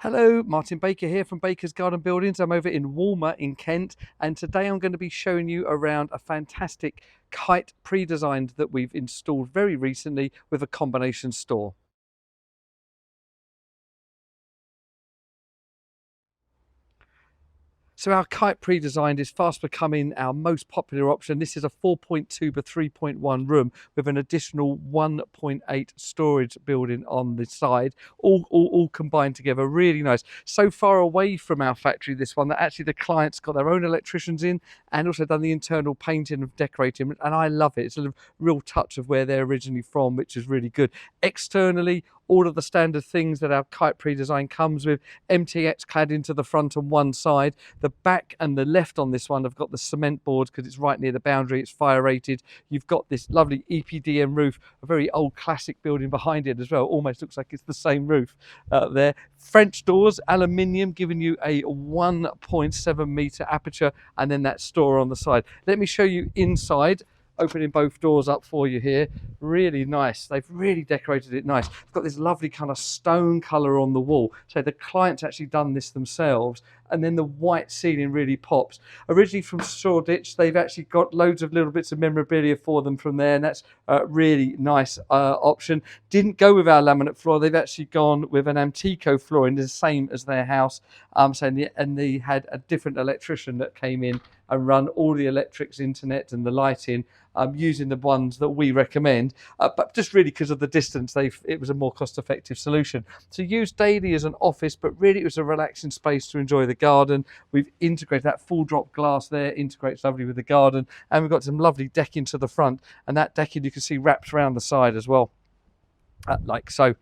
Hello, Martin Baker here from Baker's Garden Buildings. I'm over in Walmer in Kent, and today I'm going to be showing you around a fantastic Kite Predesigned that we've installed very recently with a combination store. So our Kite Predesigned is fast becoming our most popular option. This is a 4.2 by 3.1 room with an additional 1.8 storage building on the side, all combined together. Really nice. So far away from our factory, this one, that actually the clients got their own electricians in and also done the internal painting and decorating, and I love it. It's a real touch of where they're originally from, which is really good. Externally, all of the standard things that our Kite Predesigned comes with: MTX clad into the front on one side. The back and the left on this one have got the cement boards because it's right near the boundary. It's fire rated. You've got this lovely EPDM roof, a very old classic building behind it as well. Almost looks like it's the same roof there. French doors, aluminium, giving you a 1.7 meter aperture, and then that store on the side. Let me show you inside. Opening both doors up for you here. Really nice. They've really decorated it nice. It's got this lovely kind of stone color on the wall, so the client's actually done this themselves, and then the white ceiling really pops. Originally from Shoreditch, they've actually got loads of little bits of memorabilia for them from there, and that's a really nice option. Didn't go with our laminate floor. They've actually gone with an Antico flooring, the same as their house. And they had a different electrician that came in and run all the electrics, internet and the lighting, using the ones that we recommend, but just really because of the distance, it was a more cost-effective solution. So used daily as an office, but really it was a relaxing space to enjoy the garden. We've integrated that full drop glass there, integrates lovely with the garden, and we've got some lovely decking to the front, and that decking you can see wraps around the side as well, like so.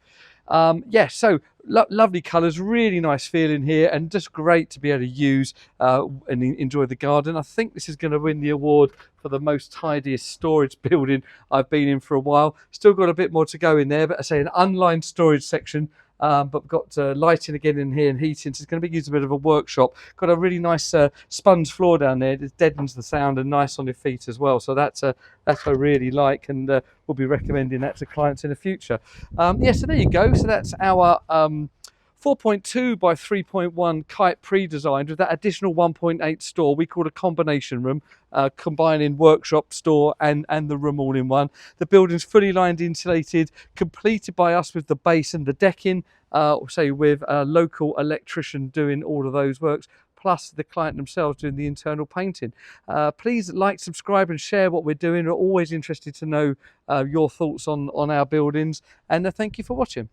Yeah, so lovely colours, really nice feeling here, and just great to be able to use and enjoy the garden. I think this is going to win the award for the most tidiest storage building I've been in for a while. Still got a bit more to go in there, but I say an unlined storage section. But we've got lighting again in here and heating, so it's going to be used a bit of a workshop. Got a really nice sponge floor down there. It deadens the sound and nice on your feet as well. So that's what I really like, and we'll be recommending that to clients in the future. Yeah, so there you go. So that's our 4.2 by 3.1 Kite Predesigned with that additional 1.8 store we call a combination room, combining workshop, store and the room all in one. The building's fully lined, insulated, completed by us with the base and the decking, say with a local electrician doing all of those works, plus the client themselves doing the internal painting. Please like, subscribe and share what we're doing. We're always interested to know your thoughts on our buildings, and thank you for watching.